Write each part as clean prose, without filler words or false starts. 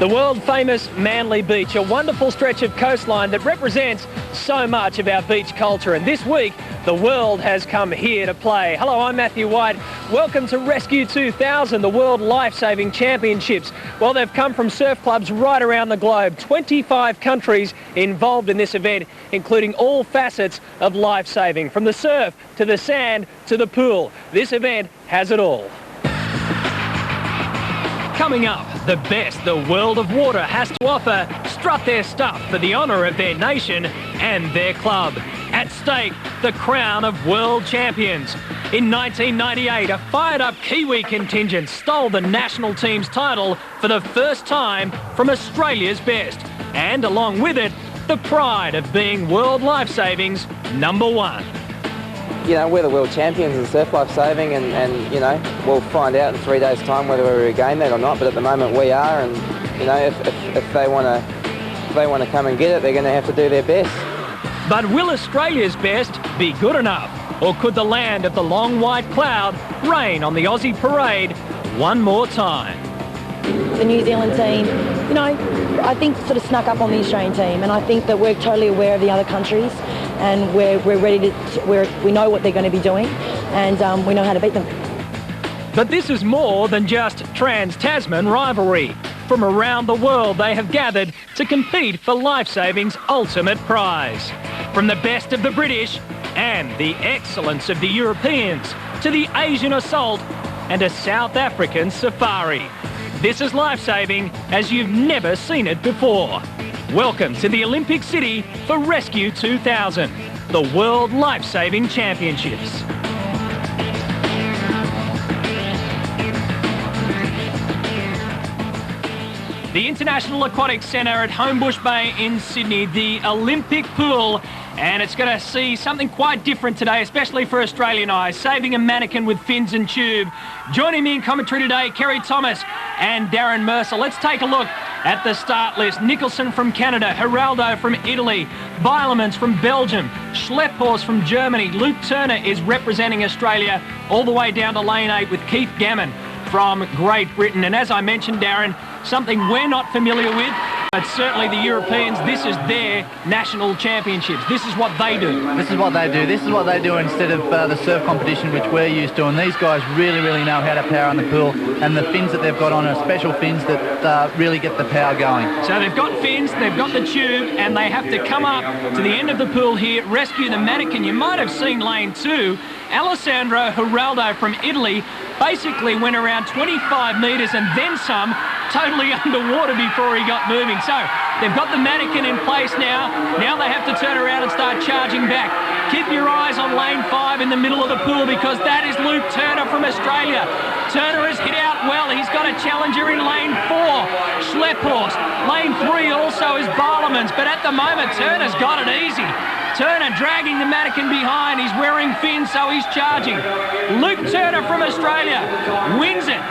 The world-famous Manly Beach, a wonderful stretch of coastline that represents so much of our beach culture. And this week, the world has come here to play. Hello, I'm Matthew White. Welcome to Rescue 2000, the World Life-Saving Championships. Well, they've come from surf clubs right around the globe. 25 countries involved in this event, including all facets of life-saving, from the surf to the sand to the pool. This event has it all. Coming up, the best the world of water has to offer strut their stuff for the honour of their nation and their club. At stake, the crown of world champions. In 1998, a fired-up Kiwi contingent stole the national team's title for the first time from Australia's best. And along with it, the pride of being World Lifesaving's #1. You know, we're the world champions in surf life saving, and you know, we'll find out in 3 days' time whether we regain that or not. But at the moment, we are, and you know, if they want to come and get it, they're going to have to do their best. But will Australia's best be good enough, or could the land of the long white cloud rain on the Aussie parade one more time? The New Zealand team, you know, I think sort of snuck up on the Australian team, and I think that we're totally aware of the other countries, and we're ready to, we know what they're going to be doing, and we know how to beat them. But this is more than just trans-Tasman rivalry. From around the world, they have gathered to compete for lifesaving's ultimate prize. From the best of the British and the excellence of the Europeans to the Asian assault and a South African safari. This is lifesaving as you've never seen it before. Welcome to the Olympic City for Rescue 2000, the World Lifesaving Championships. The International Aquatic Centre at Homebush Bay in Sydney, the Olympic pool, and it's going to see something quite different today, especially for Australian eyes, saving a mannequin with fins and tube. Joining me in commentary today, Kerry Thomas and Darren Mercer. Let's take a look at the start list. Nicholson from Canada, Geraldo from Italy, Beilemans from Belgium, Schlepphorst from Germany. Luke Turner is representing Australia all the way down to lane 8 with Keith Gammon from Great Britain. And as I mentioned, Darren, something we're not familiar with, but certainly the Europeans, this is their national championships. This is what they do. This is what they do. This is what they do instead of the surf competition, which we're used to. And these guys really know how to power in the pool. And the fins that they've got on are special fins that really get the power going. So they've got fins, they've got the tube, and they have to come up to the end of the pool here, rescue the mannequin. You might have seen lane 2. Alessandro Geraldo from Italy basically went around 25 metres and then some, totally underwater before he got moving. So they've got the mannequin in place now. Now they have to turn around and start charging back. Keep your eyes on lane 5 in the middle of the pool, because that is Luke Turner from Australia. Turner has hit out well. He's got a challenger in lane 4, Schlepphorst. Lane 3 also is Beilemans, but at the moment Turner's got it easy. Turner dragging the mannequin behind. He's wearing fins, so he's charging. Luke Turner from Australia wins it.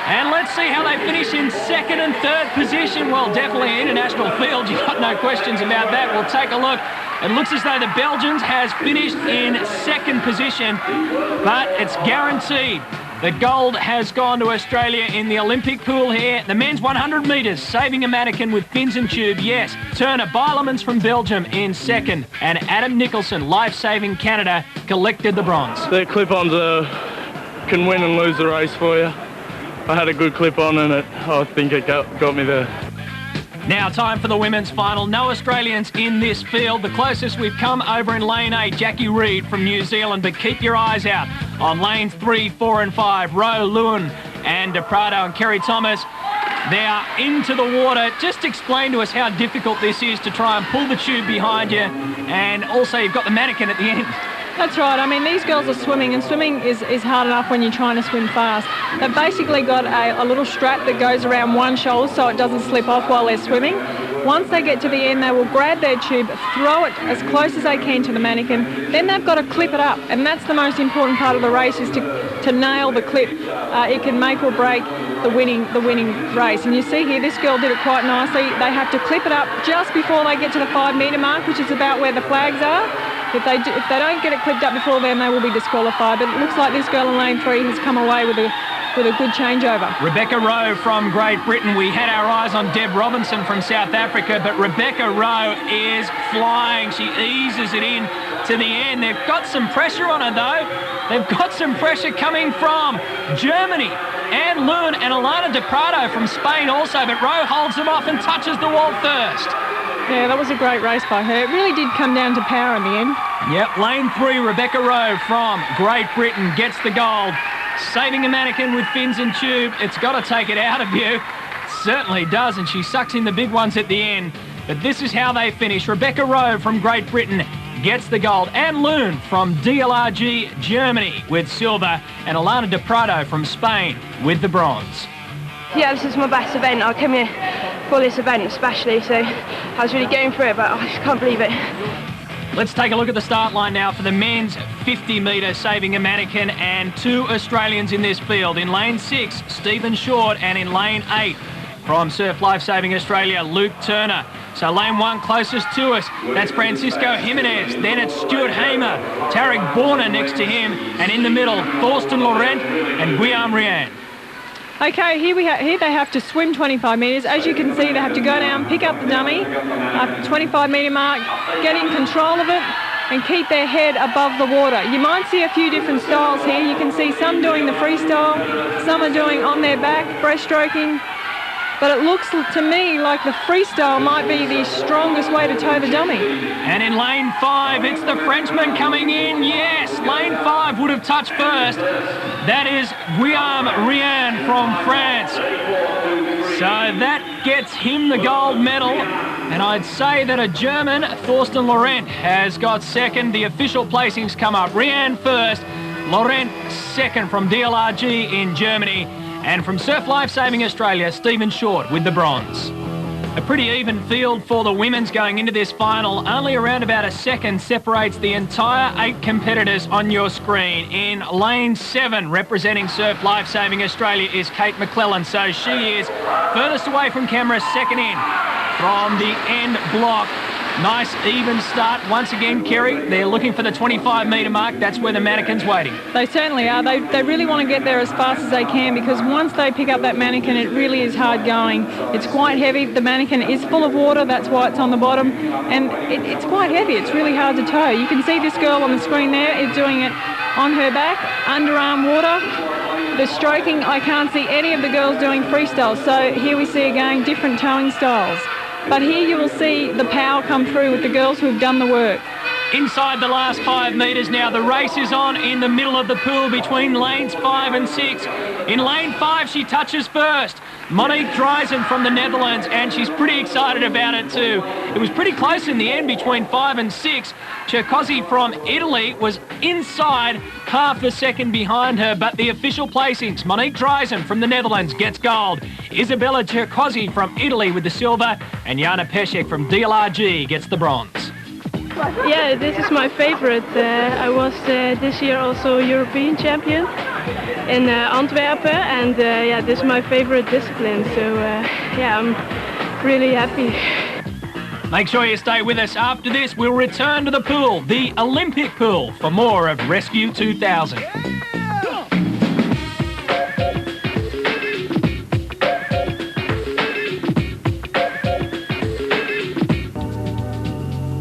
And let's see how they finish in 2nd and 3rd position. Well, definitely an international field. You've got no questions about that. We'll take a look. It looks as though the Belgians has finished in 2nd position, but it's guaranteed. The gold has gone to Australia in the Olympic pool here. The men's 100 metres, saving a mannequin with fins and tube, yes. Turner, Beilemans from Belgium in 2nd. And Adam Nicholson, Life-Saving Canada, collected the bronze. The clip-ons can win and lose the race for you. I had a good clip-on and I think it got me there. Now time for the women's final. No Australians in this field. The closest we've come over in lane 8, Jackie Reed from New Zealand. But keep your eyes out on lanes 3, 4 and 5. Rowe, Lewin and De Prado and Kerry Thomas. They are into the water. Just explain to us how difficult this is to try and pull the tube behind you. And also you've got the mannequin at the end. That's right. I mean, these girls are swimming, and swimming is hard enough when you're trying to swim fast. They've basically got a little strap that goes around one shoulder so it doesn't slip off while they're swimming. Once they get to the end, they will grab their tube, throw it as close as they can to the mannequin. Then they've got to clip it up, and that's the most important part of the race, is to nail the clip. It can make or break the winning race. And you see here, this girl did it quite nicely. They have to clip it up just before they get to the 5 metre mark, which is about where the flags are. If they don't get it clipped up before then, they will be disqualified. But it looks like this girl in lane 3 has come away with with a good changeover. Rebecca Rowe from Great Britain. We had our eyes on Deb Robinson from South Africa, but Rebecca Rowe is flying. She eases it in to the end. They've got some pressure on her, though. They've got some pressure coming from Germany. Anne Loon and Alana de Prado from Spain also, but Rowe holds them off and touches the wall first. Yeah, that was a great race by her. It really did come down to power in the end. Yep, lane 3, Rebecca Rowe from Great Britain gets the gold. Saving a mannequin with fins and tube, it's got to take it out of you. It certainly does, and she sucks in the big ones at the end. But this is how they finish. Rebecca Rowe from Great Britain gets the gold. Anne Loon from DLRG Germany with silver, and Alana de Prado from Spain with the bronze. Yeah, this is my best event. I came here for this event especially, so I was really going for it, but I just can't believe it. Let's take a look at the start line now for the men's 50-metre saving a mannequin, and 2 Australians in this field. In lane 6, Stephen Short, and in lane 8, from Surf Life Saving Australia, Luke Turner. So lane 1 closest to us, that's Francisco Jimenez. Then it's Stuart Hamer, Tarek Borner next to him, and in the middle, Thorsten Laurent and Guillaume Rien. Okay, here they have to swim 25 metres. As you can see, they have to go down, pick up the dummy at the 25-metre mark, get in control of it, and keep their head above the water. You might see a few different styles here. You can see some doing the freestyle, some are doing on their back, breaststroking. But it looks to me like the freestyle might be the strongest way to tow the dummy. And in lane 5, it's the Frenchman coming in. Yes, lane 5 would have touched first. That is Guillaume Rien from France. So that gets him the gold medal. And I'd say that a German, Thorsten Laurent, has got second. The official placings come up. Rien first, Laurent second from DLRG in Germany. And from Surf Life Saving Australia, Stephen Short with the bronze. A pretty even field for the women's going into this final. Only around about a second separates the entire 8 competitors on your screen. In lane 7, representing Surf Life Saving Australia, is Kate McClellan. So she is furthest away from camera, second in from the end block. Nice even start. Once again, Kerry, they're looking for the 25-metre mark. That's where the mannequin's waiting. They certainly are. They really want to get there as fast as they can, because once they pick up that mannequin, it really is hard going. It's quite heavy. The mannequin is full of water. That's why it's on the bottom. And it's quite heavy. It's really hard to tow. You can see this girl on the screen there is doing it on her back, underarm water. The stroking, I can't see any of the girls doing freestyle. So here we see again different towing styles. But here you will see the power come through with the girls who have done the work. Inside the last 5 metres now. The race is on in the middle of the pool between lanes 5 and 6. In lane 5, she touches first. Monique Drijzen from the Netherlands, and she's pretty excited about it too. It was pretty close in the end between 5 and 6. 𝒄𝒂𝒑𝒊𝒓𝒆 from Italy was inside half a second behind her, but the official placings, Monique Drijzen from the Netherlands gets gold. Isabella 𝒄𝒂𝒑𝒊𝒓𝒆 from Italy with the silver, and Jana Pešek from DLRG gets the bronze. Yeah, this is my favorite. I was this year also European champion in Antwerp, and yeah, this is my favorite discipline. So yeah, I'm really happy. Make sure you stay with us. After this, we'll return to the pool, the Olympic pool, for more of Rescue 2000.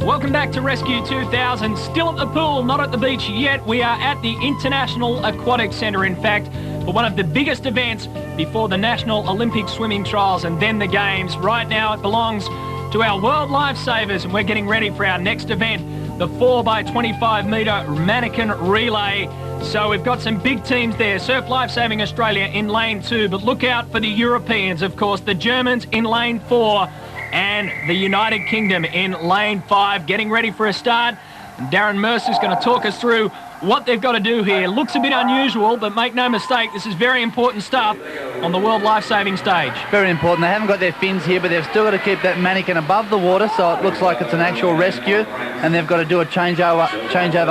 Welcome back to Rescue 2000. Still at the pool, not at the beach yet. We are at the International Aquatic Centre, in fact, for one of the biggest events before the National Olympic Swimming Trials and then the Games. Right now it belongs to our World Lifesavers, and we're getting ready for our next event, the 4x25-metre mannequin relay. So we've got some big teams there. Surf Life Saving Australia in lane 2, but look out for the Europeans, of course, the Germans in lane 4, and the United Kingdom in lane 5, getting ready for a start. And Darren Mercer's going to talk us through what they've got to do here. Looks a bit unusual, but make no mistake, this is very important stuff on the World Life-Saving stage. Very important. They haven't got their fins here, but they've still got to keep that mannequin above the water, so it looks like it's an actual rescue, and they've got to do a changeover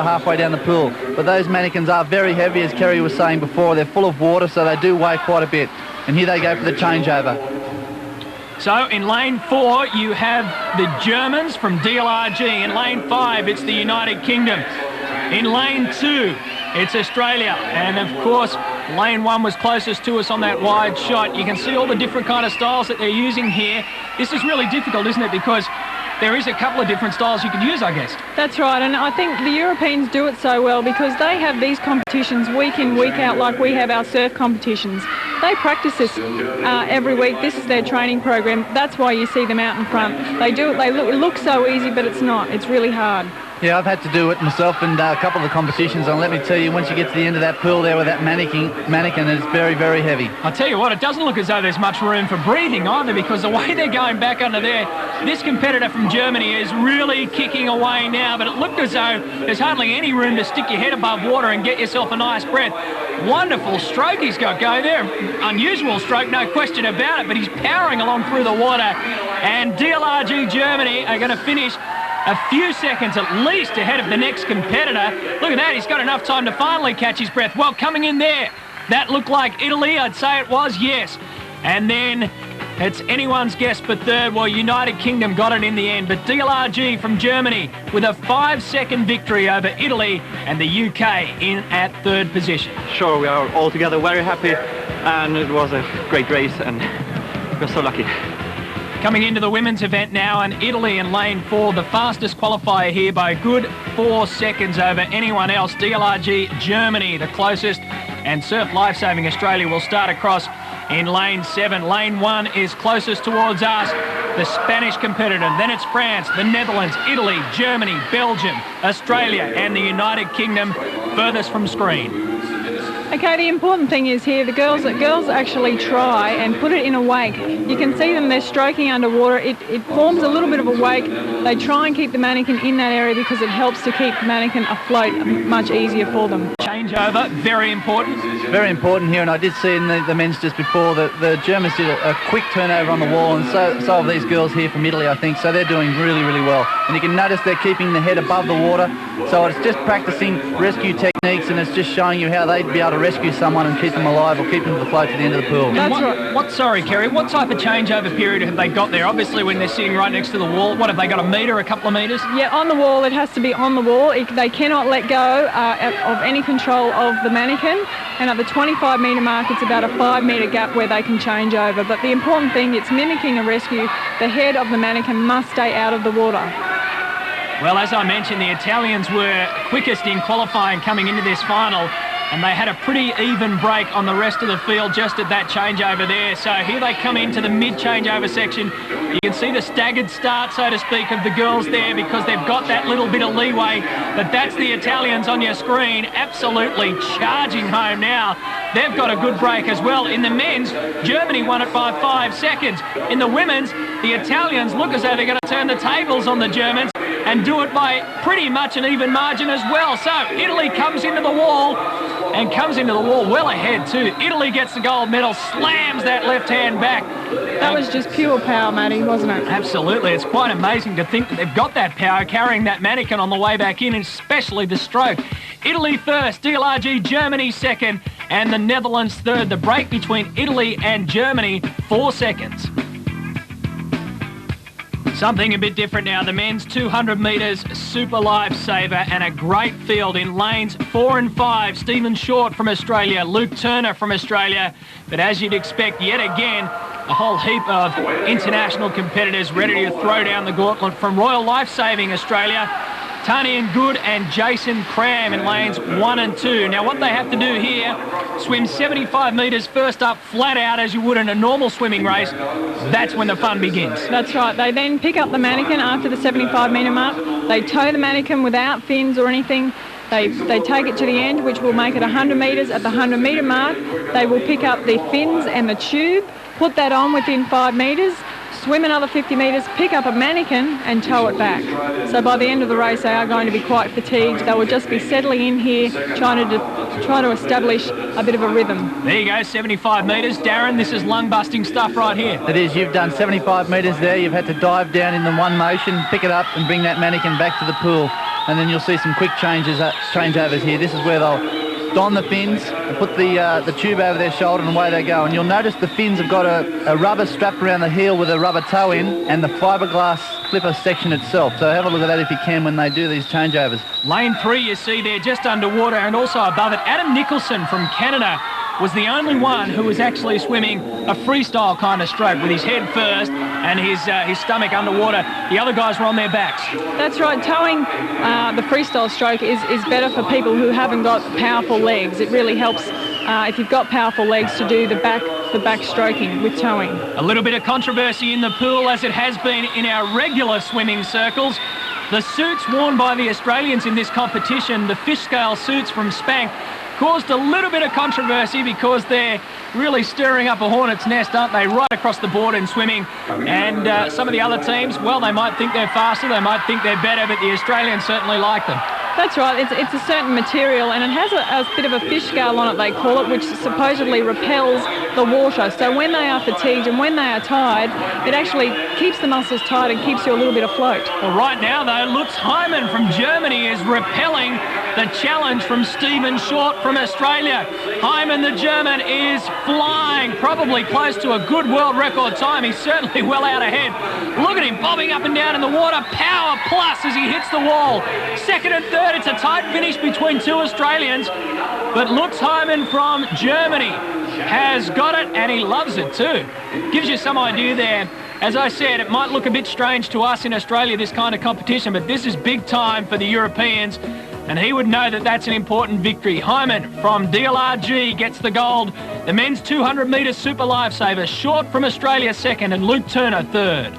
halfway down the pool. But those mannequins are very heavy, as Kerry was saying before. They're full of water, so they do weigh quite a bit. And here they go for the changeover. So in lane 4, you have the Germans from DLRG. In lane 5, it's the United Kingdom. In lane 2, it's Australia. And of course, Lane 1 was closest to us on that wide shot. You can see all the different kind of styles that they're using here. This is really difficult, isn't it? Because there is a couple of different styles you could use, I guess. That's right, and I think the Europeans do it so well because they have these competitions week in, week out, like we have our surf competitions. They practice this every week. This is their training program. That's why you see them out in front. They do it. It looks so easy, but it's not. It's really hard. Yeah, I've had to do it myself in a couple of the competitions, and let me tell you, once you get to the end of that pool there with that mannequin, it's very, very heavy. I'll tell you what, it doesn't look as though there's much room for breathing either, because the way they're going back under there, this competitor from Germany is really kicking away now, but it looked as though there's hardly any room to stick your head above water and get yourself a nice breath. Wonderful stroke he's got going there. Unusual stroke, no question about it, but he's powering along through the water, and DLRG Germany are going to finish a few seconds at least ahead of the next competitor. Look at that, he's got enough time to finally catch his breath. Well, coming in there, that looked like Italy, I'd say it was, yes. And then it's anyone's guess but third. Well, United Kingdom got it in the end, but DLRG from Germany with a 5-second victory over Italy, and the UK in at third position. Sure, we are all together very happy, and it was a great race, and we're so lucky. Coming into the women's event now, and Italy in lane 4, the fastest qualifier here by a good 4 seconds over anyone else. DLRG Germany the closest, and Surf Lifesaving Australia will start across in lane 7. Lane 1 is closest towards us, the Spanish competitor. Then it's France, the Netherlands, Italy, Germany, Belgium, Australia, and the United Kingdom furthest from screen. Okay, the important thing is here, the girls actually try and put it in a wake. You can see them, they're stroking underwater. It forms a little bit of a wake. They try and keep the mannequin in that area because it helps to keep the mannequin afloat much easier for them. Changeover, very important. Very important here, and I did see in the men's just before that the Germans did a quick turnover on the wall, and so have these girls here from Italy, I think, so they're doing really, really well. And you can notice they're keeping the head above the water, so it's just practicing rescue techniques, and it's just showing you how they'd be able to rescue someone and keep them alive or keep them to float to the end of the pool. That's right. Sorry, Kerry, what type of changeover period have they got there? Obviously, when they're sitting right next to the wall, what have they got, a metre, a couple of metres? Yeah, on the wall, it has to be on the wall. They cannot let go of any control of the mannequin, and at the 25 metre mark, it's about a 5 metre gap where they can change over. But the important thing, it's mimicking a rescue. The head of the mannequin must stay out of the water. Well, as I mentioned, the Italians were quickest in qualifying coming into this final, and they had a pretty even break on the rest of the field just at that changeover there. So here they come into the mid-changeover section. You can see the staggered start, so to speak, of the girls there because they've got that little bit of leeway. But that's the Italians on your screen, absolutely charging home now. They've got a good break as well. In the men's, Germany won it by 5 seconds. In the women's, the Italians look as though they're going to turn the tables on the Germans and do it by pretty much an even margin as well. So Italy comes into the wall and comes into the wall well ahead too. Italy gets the gold medal, slams that left hand back. That was just pure power, Matty, wasn't it? Absolutely. It's quite amazing to think that they've got that power carrying that mannequin on the way back in, especially the stroke. Italy first, DLRG Germany second, and the Netherlands third. The break between Italy and Germany, 4 seconds. Something a bit different now. The men's 200 metres super lifesaver, and a great field in lanes 4 and 5. Stephen Short from Australia, Luke Turner from Australia. But as you'd expect, yet again, a whole heap of international competitors ready to throw down the gauntlet from Royal Lifesaving Australia. Tanian Good and Jason Cram in lanes 1 and 2. Now what they have to do here, swim 75 metres first up flat out as you would in a normal swimming race. That's when the fun begins. That's right. They then pick up the mannequin after the 75 metre mark. They tow the mannequin without fins or anything. They take it to the end, which will make it 100 metres. At the 100 metre mark, they will pick up the fins and the tube, put that on within 5 metres, swim another 50 metres, pick up a mannequin and tow it back. So by the end of the race they are going to be quite fatigued. They will just be settling in here, trying to establish a bit of a rhythm. There you go, 75 metres. Darren, this is lung-busting stuff right here. It is. You've done 75 metres there. You've had to dive down in the one motion, pick it up and bring that mannequin back to the pool. And then you'll see some quick changeovers here. This is where they'll don the fins, put the tube over their shoulder, and away they go. And you'll notice the fins have got a rubber strapped around the heel with a rubber toe in, and the fiberglass flipper section itself. So have a look at that if you can when they do these changeovers. Lane 3 you see there just underwater, and also above it Adam Nicholson from Canada was the only one who was actually swimming a freestyle kind of stroke with his head first and his stomach underwater. The other guys were on their backs. That's right. Towing the freestyle stroke is better for people who haven't got powerful legs. It really helps if you've got powerful legs to do the back stroking with towing. A little bit of controversy in the pool, as it has been in our regular swimming circles. The suits worn by the Australians in this competition, the fish scale suits from Spank, caused a little bit of controversy because they're really stirring up a hornet's nest, aren't they, right across the board in swimming. And some of the other teams, well, they might think they're faster, they might think they're better, but the Australians certainly like them. That's right. It's a certain material, and it has a bit of a fish scale on it, they call it, which supposedly repels the water. So when they are fatigued and when they are tired, it actually keeps the muscles tight and keeps you a little bit afloat. Well, right now, though, Lutz Hyman from Germany is repelling the challenge from Stephen Short from Australia. Hyman, the German, is flying, probably close to a good world record time. He's certainly well out ahead. Look at him bobbing up and down in the water. Power plus as he hits the wall. Second and third. It's a tight finish between two Australians, but Lutz Hyman from Germany has got it, and he loves it too. Gives you some idea there. As I said, it might look a bit strange to us in Australia, this kind of competition, but this is big time for the Europeans, and he would know that that's an important victory. Hyman from DLRG gets the gold. The men's 200 metre super lifesaver. Short from Australia second, and Luke Turner third.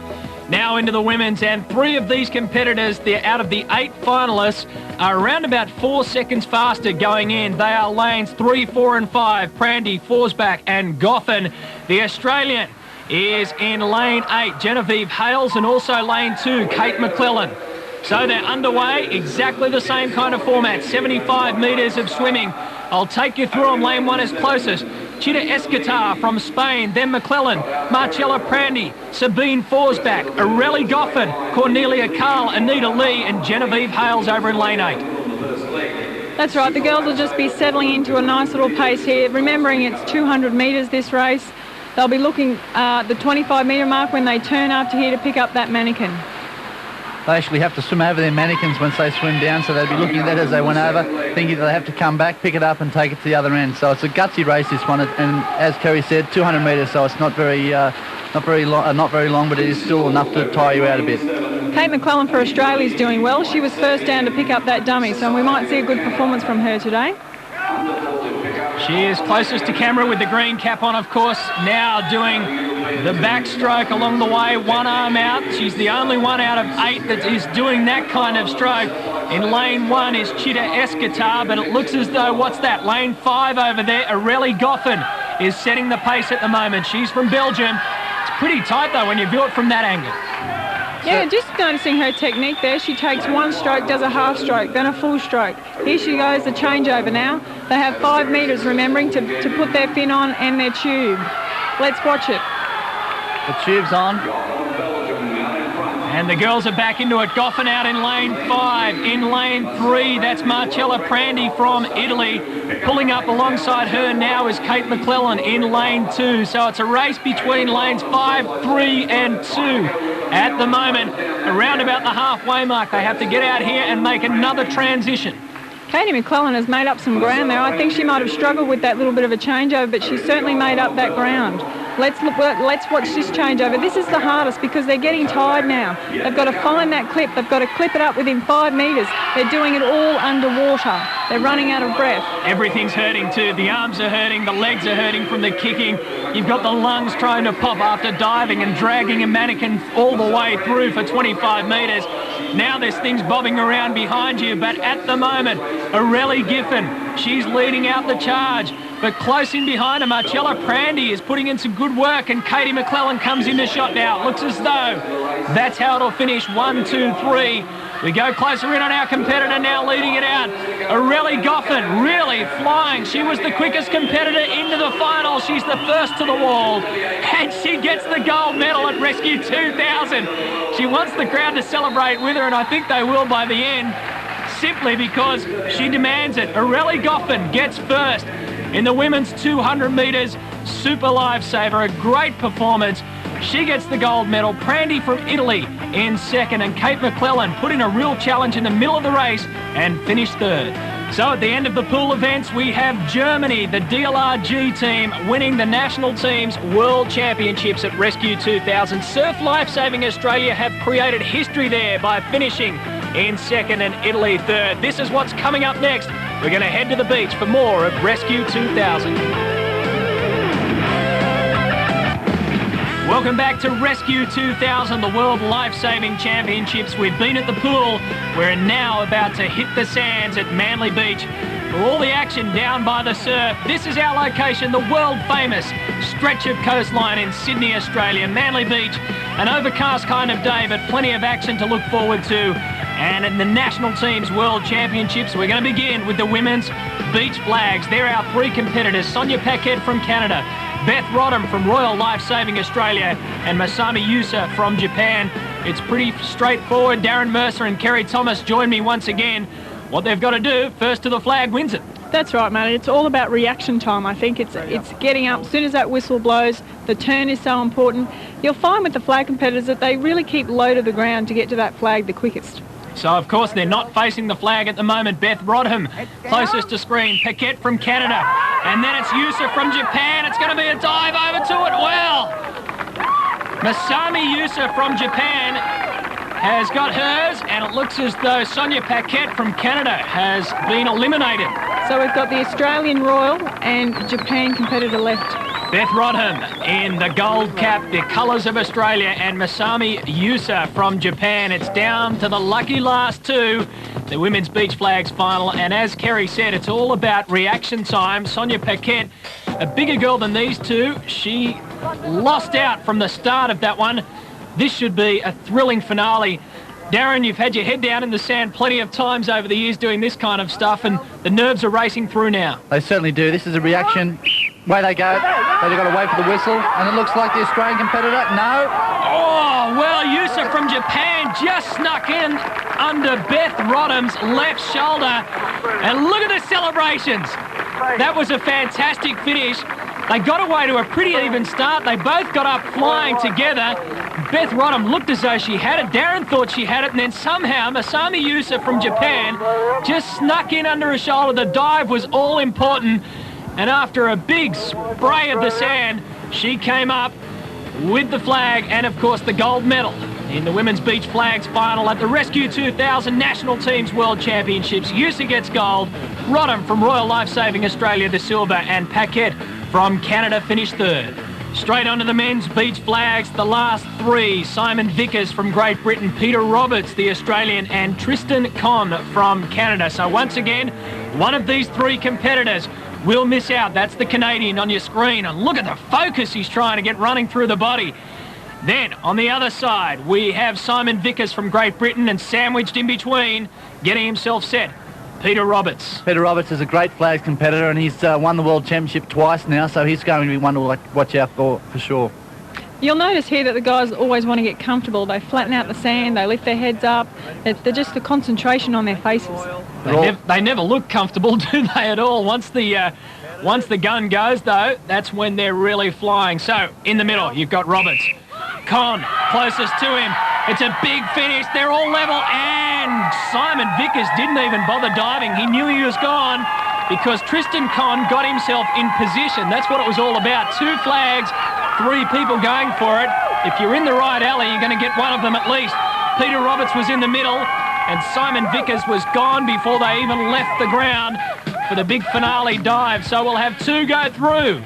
Now into the women's, and 3 of these competitors, out of the 8 finalists, are around about 4 seconds faster going in. They are lanes 3, 4 and 5, Prandy, Forsbach and Goffin. The Australian is in lane 8, Genevieve Hales, and also lane 2, Kate McClellan. So they're underway, exactly the same kind of format, 75 metres of swimming. I'll take you through them. Lane 1 is closest. 𝒄𝒂𝒑𝒊𝒓𝒆 from Spain, then McClellan, Marcella Prandy, Sabine Forsbach, Aurelie Goffin, Cornelia Carl, Anita Lee and Genevieve Hales over in lane 8. That's right, the girls will just be settling into a nice little pace here, remembering it's 200 metres this race. They'll be looking at the 25 metre mark when they turn after here to pick up that mannequin. They actually have to swim over their mannequins once they swim down, so they'll be looking at that as they went over, thinking they have to come back, pick it up and take it to the other end. So it's a gutsy race, this one, and as Kerry said, 200 metres, so it's not very long, but it is still enough to tire you out a bit. Kate McClellan for Australia is doing well. She was first down to pick up that dummy, so we might see a good performance from her today. She is closest to camera with the green cap on, of course, now doing the backstroke along the way, one arm out. She's the only one out of 8 that is doing that kind of stroke. In lane 1 is 𝒄𝒂𝒑𝒊𝒓𝒆, but it looks as though, what's that, lane 5 over there, Aurelie Goffin is setting the pace at the moment. She's from Belgium. It's pretty tight, though, when you view it from that angle. Yeah, just noticing her technique there. She takes one stroke, does a half stroke, then a full stroke. Here she goes, the changeover now. They have 5 metres, remembering to put their fin on and their tube. Let's watch it. The tube's on. And the girls are back into it. Goffin out in lane 5. In lane 3, that's Marcella Prandy from Italy. Pulling up alongside her now is Kate McClellan in lane 2. So it's a race between lanes 5, 3 and 2. At the moment, around about the halfway mark, they have to get out here and make another transition. Katie McClellan has made up some ground there. I think she might have struggled with that little bit of a changeover, but she's certainly made up that ground. Let's watch this changeover. This is the hardest because they're getting tired now. They've got to find that clip. They've got to clip it up within 5 metres. They're doing it all underwater. They're running out of breath. Everything's hurting too. The arms are hurting, the legs are hurting from the kicking. You've got the lungs trying to pop after diving and dragging a mannequin all the way through for 25 metres. Now there's things bobbing around behind you, but at the moment, Aurelie Giffen, she's leading out the charge. But close in behind her, Marcella Prandy is putting in some good work, and Katie McClellan comes in the shot now. It looks as though that's how it'll finish, 1, 2, 3. We go closer in on our competitor now leading it out. Aurelie Goffin really flying. She was the quickest competitor into the final. She's the first to the wall, and she gets the gold medal at Rescue 2000. She wants the crowd to celebrate with her, and I think they will by the end, simply because she demands it. Aurelie Goffin gets first in the women's 200 metres super lifesaver. A great performance. She gets the gold medal. Prandy from Italy in second, and Kate McClellan put in a real challenge in the middle of the race and finished third. So at the end of the pool events, we have Germany, the DLRG team, winning the national team's World Championships at Rescue 2000. Surf Lifesaving Australia have created history there by finishing in second and Italy third. This is what's coming up next. We're going to head to the beach for more of Rescue 2000. Welcome back to Rescue 2000, the World Life-Saving Championships. We've been at the pool. We're now about to hit the sands at Manly Beach for all the action down by the surf. This is our location, the world-famous stretch of coastline in Sydney, Australia. Manly Beach, an overcast kind of day, but plenty of action to look forward to. And in the national team's World Championships, we're going to begin with the women's beach flags. They're our three competitors: Sonia Paquette from Canada, Beth Rodham from Royal Life-Saving Australia, and Masami Yusa from Japan. It's pretty straightforward. Darren Mercer and Kerry Thomas join me once again. What they've got to do, first to the flag wins it. That's right, mate. It's all about reaction time. I think it's getting up as soon as that whistle blows. The turn is so important. You'll find with the flag competitors that they really keep low to the ground to get to that flag the quickest. So, of course, they're not facing the flag at the moment. Beth Rodham, closest to screen. Paquette from Canada. And then it's Yusa from Japan. It's going to be a dive over to it. Well, Masami Yusa from Japan has got hers, and it looks as though Sonia Paquette from Canada has been eliminated. So we've got the Australian Royal and Japan competitor left. Beth Rodham in the gold cap, the colours of Australia, and Masami Yusa from Japan. It's down to the lucky last two, the women's beach flags final. And as Kerry said, it's all about reaction time. Sonia Paquette, a bigger girl than these two, she lost out from the start of that one. This should be a thrilling finale. Darren, you've had your head down in the sand plenty of times over the years doing this kind of stuff, and the nerves are racing through now. They certainly do. This is a reaction. Way they go. They've got to wait for the whistle, and it looks like the Australian competitor. No. Oh, well, Yusa from Japan just snuck in under Beth Rodham's left shoulder. And look at the celebrations. That was a fantastic finish. They got away to a pretty even start. They both got up flying together. Beth Rodham looked as though she had it. Darren thought she had it, and then somehow Masami Yusa from Japan just snuck in under her shoulder. The dive was all important. And after a big spray of the sand, she came up with the flag and, of course, the gold medal in the women's beach flags final at the Rescue 2000 National Teams World Championships. Yusa gets gold, Rodham from Royal Life-Saving Australia the silver, and Paquette from Canada finished third. Straight onto the men's beach flags, the last three: Simon Vickers from Great Britain, Peter Roberts, the Australian, and Tristan Conn from Canada. So once again, one of these three competitors will miss out. That's the Canadian on your screen. And look at the focus he's trying to get running through the body. Then, on the other side, we have Simon Vickers from Great Britain, and sandwiched in between, getting himself set, Peter Roberts. Peter Roberts is a great flags competitor, and he's won the World Championship twice now, so he's going to be one to watch out for sure. You'll notice here that the guys always want to get comfortable. They flatten out the sand, they lift their heads up. They're just the concentration on their faces. They never look comfortable, do they, at all? Once the gun goes, though, that's when they're really flying. So, in the middle, you've got Roberts. Conn, closest to him. It's a big finish. They're all level, and Simon Vickers didn't even bother diving. He knew he was gone because Tristan Conn got himself in position. That's what it was all about. Two flags, three people going for it. If you're in the right alley, you're going to get one of them at least. Peter Roberts was in the middle, and Simon Vickers was gone before they even left the ground for the big finale dive. So we'll have two go through,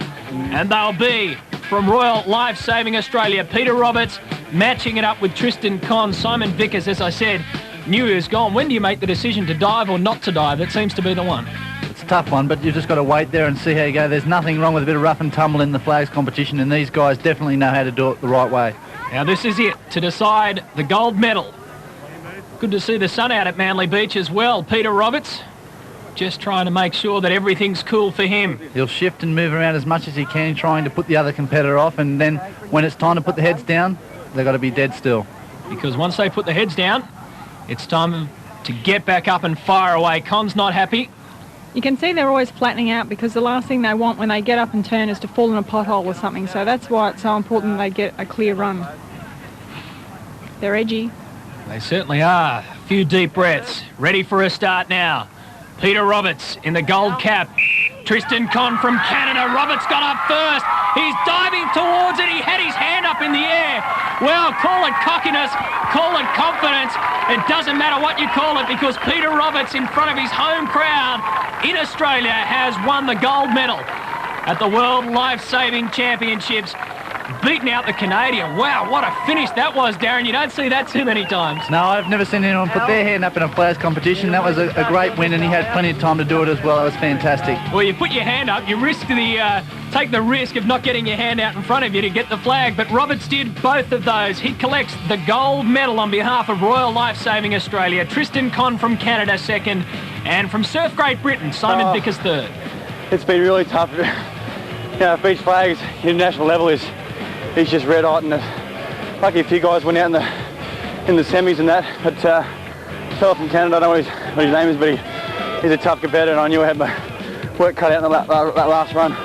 and they'll be from Royal Life-Saving Australia, Peter Roberts matching it up with Tristan Conn. Simon Vickers, as I said, knew he was gone. When do you make the decision to dive or not to dive? That seems to be the one. It's a tough one, but you've just got to wait there and see how you go. There's nothing wrong with a bit of rough and tumble in the flags competition, and these guys definitely know how to do it the right way. Now this is it to decide the gold medal. Good to see the sun out at Manly Beach as well. Peter Roberts just trying to make sure that everything's cool for him. He'll shift and move around as much as he can, trying to put the other competitor off, and then when it's time to put the heads down, they've got to be dead still. Because once they put the heads down, it's time to get back up and fire away. Conn's not happy. You can see they're always flattening out because the last thing they want when they get up and turn is to fall in a pothole or something. So that's why it's so important they get a clear run. They're edgy. They certainly are. A few deep breaths. Ready for a start now. Peter Roberts in the gold cap. Tristan Conn from Canada. Roberts got up first. He's diving towards it. He had his hand up in the air. Well, call it cockiness, call it confidence. It doesn't matter what you call it because Peter Roberts in front of his home crowd in Australia has won the gold medal at the World Life-Saving Championships, beating out the Canadian. Wow, what a finish that was, Darren. You don't see that too many times. No, I've never seen anyone put their hand up in a players' competition. That was a great win, and he had plenty of time to do it as well. It was fantastic. Well, you put your hand up, you take the risk of not getting your hand out in front of you to get the flag, but Roberts did both of those. He collects the gold medal on behalf of Royal Life-Saving Australia. Tristan Conn from Canada second, and from Surf Great Britain, Simon Vickers third. It's been really tough. Beach flags, international level is just red hot, and lucky a few guys went out in the semis and that, but fella from Canada, I don't know what his name is, but he's a tough competitor, and I knew I had my work cut out in that last run.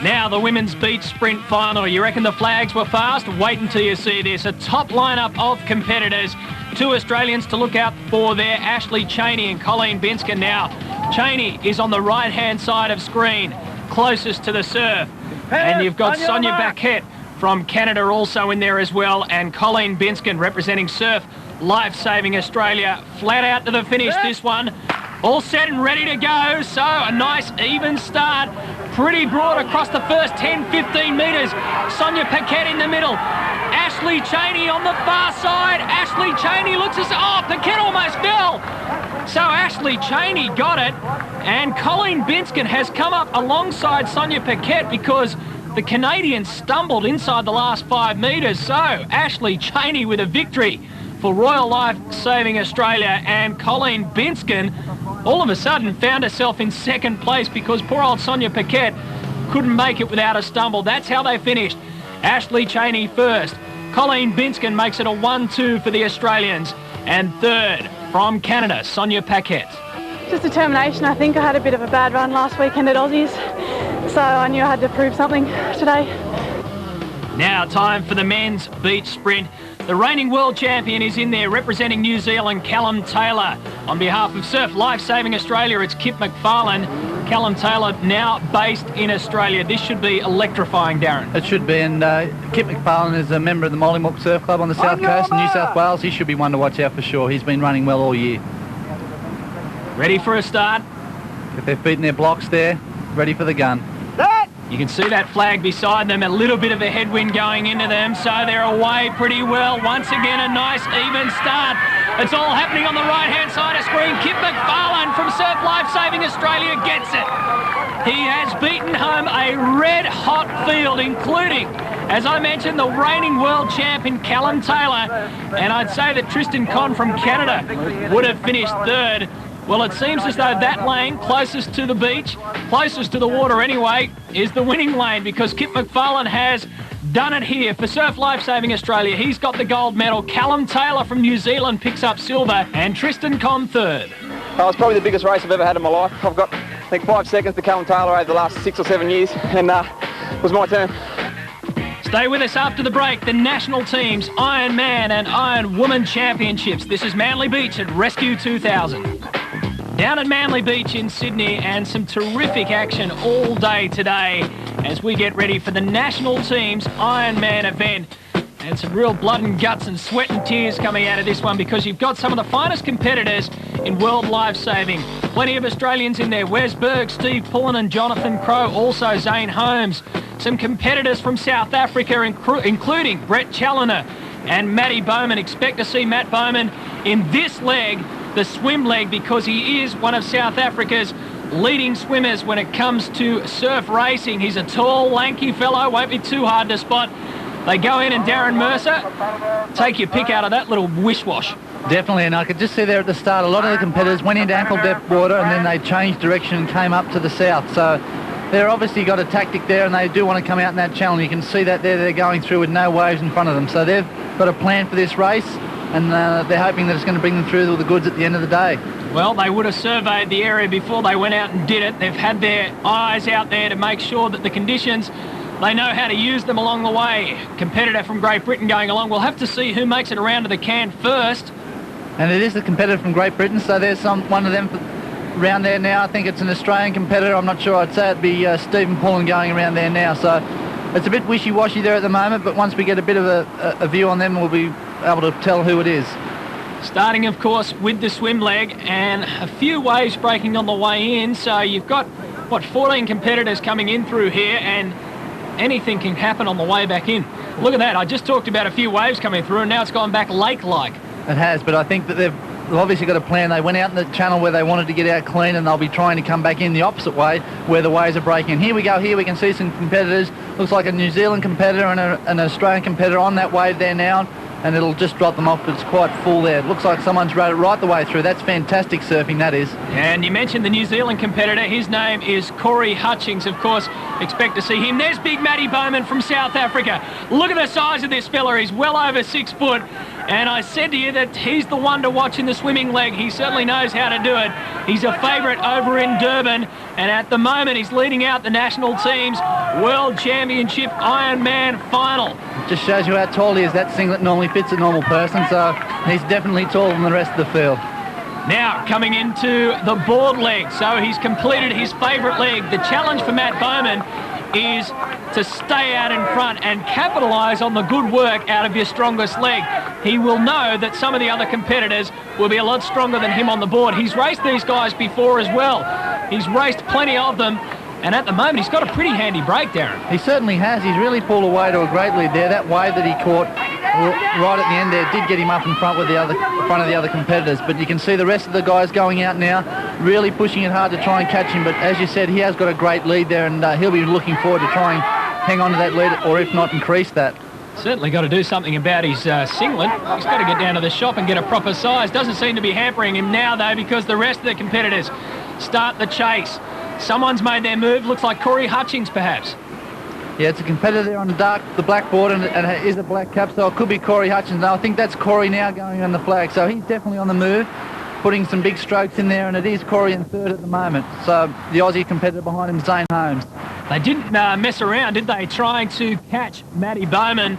Now the women's beach sprint final. You reckon the flags were fast? Wait until you see this. A top lineup of competitors. Two Australians to look out for there, Ashley 𝒗𝒐𝒊 and Colleen Binskin. Now, 𝒗𝒐𝒊 is on the right-hand side of screen, closest to the surf. And you've got Sonia 𝒄𝒂𝒑𝒊𝒓𝒆 from Canada also in there as well, and Colleen Binskin representing Surf Life-Saving Australia. Flat out to the finish, this one. All set and ready to go, so a nice even start. Pretty broad across the first 10-15 metres. Sonia 𝒄𝒂𝒑𝒊𝒓𝒆 in the middle. Ashley 𝒗𝒗𝒊𝒑 on the far side. Ashley 𝒗𝒗𝒊𝒑 looks as... Oh, 𝒄𝒂𝒑𝒊𝒓𝒆 almost fell. So Ashley 𝒗𝒗𝒊𝒑 got it, and Colleen Binskin has come up alongside Sonia 𝒄𝒂𝒑 because the Canadians stumbled inside the last 5 metres. So Ashley 𝒗𝒗𝒊𝒑 with a victory for Royal Life-Saving Australia, and Colleen Binskin all of a sudden found herself in second place because poor old Sonia 𝒄𝒂𝒑 couldn't make it without a stumble. That's how they finished. Ashley 𝒗𝒗𝒊𝒑 first. Colleen Binskin makes it a 1-2 for the Australians. And third, from Canada, Sonia 𝒄𝒂𝒑. Just determination. I think I had a bit of a bad run last weekend at Aussies, so I knew I had to prove something today. Now time for the men's beach sprint. The reigning world champion is in there representing New Zealand, Callum Taylor. On behalf of Surf Life-Saving Australia, it's 𝒄𝒂𝒑. Callum Taylor now based in Australia. This should be electrifying, Darren. It should be, and 𝒄𝒂𝒑 is a member of the Molly Surf Club on the south coast in New South Wales. He should be one to watch out for sure. He's been running well all year. Ready for a start? If they've beaten their blocks there, ready for the gun. You can see that flag beside them, a little bit of a headwind going into them, so they're away pretty well. Once again, a nice even start. It's all happening on the right-hand side of screen. 𝒄𝒂𝒑𝒊𝒓𝒆 from Surf Life-Saving Australia gets it. He has beaten home a red-hot field, including, as I mentioned, the reigning world champion, Callum Taylor. And I'd say that Tristan Conn from Canada would have finished third. Well, it seems as though that lane closest to the beach, closest to the water anyway, is the winning lane because 𝒄𝒂𝒑𝒊𝒓𝒆 has done it here for Surf Life-Saving Australia. He's got the gold medal. Callum Taylor from New Zealand picks up silver, and Tristan Conn third. It's probably the biggest race I've ever had in my life. I've got, I think, 5 seconds to Callum Taylor over the last 6 or 7 years, and it was my turn. Stay with us after the break. The national teams, Iron Man and Iron Woman Championships. This is Manly Beach at Rescue 2000. Down at Manly Beach in Sydney, and some terrific action all day today as we get ready for the national team's Ironman event. And some real blood and guts and sweat and tears coming out of this one because you've got some of the finest competitors in world life-saving. Plenty of Australians in there. Wes Berg, Steve Pullen and Jonathan Crowe, also Zane Holmes. Some competitors from South Africa, including Brett Challoner and Matty Bowman. Expect to see Matt Bowman in this leg, the swim leg, because he is one of South Africa's leading swimmers when it comes to surf racing. He's a tall, lanky fellow, won't be too hard to spot. They go in, and Darren Mercer, take your pick out of that little wish-wash. Definitely, and I could just see there at the start, a lot of the competitors went into ankle-depth water and then they changed direction and came up to the south. So they've obviously got a tactic there, and they do want to come out in that channel. You can see that there they're going through with no waves in front of them. So they've got a plan for this race, and they're hoping that it's going to bring them through all the goods at the end of the day. Well, they would have surveyed the area before they went out and did it. They've had their eyes out there to make sure that the conditions, they know how to use them along the way. Competitor from Great Britain going along. We'll have to see who makes it around to the can first. And it is the competitor from Great Britain, so there's one of them around there now. I think it's an Australian competitor. I'm not sure. I'd say it'd be Stephen Pullen going around there now. So it's a bit wishy-washy there at the moment, but once we get a bit of a view on them, we'll be able to tell who it is. Starting, of course, with the swim leg and a few waves breaking on the way in. So you've got, what, 14 competitors coming in through here, and anything can happen on the way back in. Look at that. I just talked about a few waves coming through, and now it's gone back lake-like. It has, but I think that they've obviously got a plan. They went out in the channel where they wanted to get out clean, and they'll be trying to come back in the opposite way where the waves are breaking. Here we go. Here we can see some competitors. Looks like a New Zealand competitor and an Australian competitor on that wave there now, and it'll just drop them off, but it's quite full there. It looks like someone's rode it right the way through. That's fantastic surfing, that is. And you mentioned the New Zealand competitor. His name is Corey Hutchings, of course. Expect to see him. There's big Matty Bowman from South Africa. Look at the size of this fella. He's well over 6 foot. And I said to you that he's the one to watch in the swimming leg. He certainly knows how to do it. He's a favourite over in Durban. And at the moment, he's leading out the national team's World Championship Ironman final. It just shows you how tall he is. That singlet normally fits a normal person, so he's definitely taller than the rest of the field. Now coming into the board leg. So he's completed his favourite leg. The challenge for Matt Bowman is to stay out in front and capitalise on the good work out of your strongest leg. He will know that some of the other competitors will be a lot stronger than him on the board. He's raced these guys before as well. He's raced plenty of them, and at the moment he's got a pretty handy break, Darren. He certainly has. He's really pulled away to a great lead there. That wave that he caught right at the end there did get him up in front with front of the other competitors, but you can see the rest of the guys going out now, really pushing it hard to try and catch him. But as you said, he has got a great lead there, and he'll be looking forward to trying to hang on to that lead, or if not, increase that. Certainly got to do something about his singlet. He's got to get down to the shop and get a proper size. Doesn't seem to be hampering him now, though, because the rest of the competitors start the chase. Someone's made their move. Looks like Corey Hutchings, perhaps. Yeah, it's a competitor there on the black board, and it is a black cap, so it could be Corey Hutchings. Now, I think that's Corey now going on the flag, so he's definitely on the move, putting some big strokes in there, and it is Corey in third at the moment. So the Aussie competitor behind him, Zane Holmes. They didn't mess around, did they, trying to catch Matty Bowman.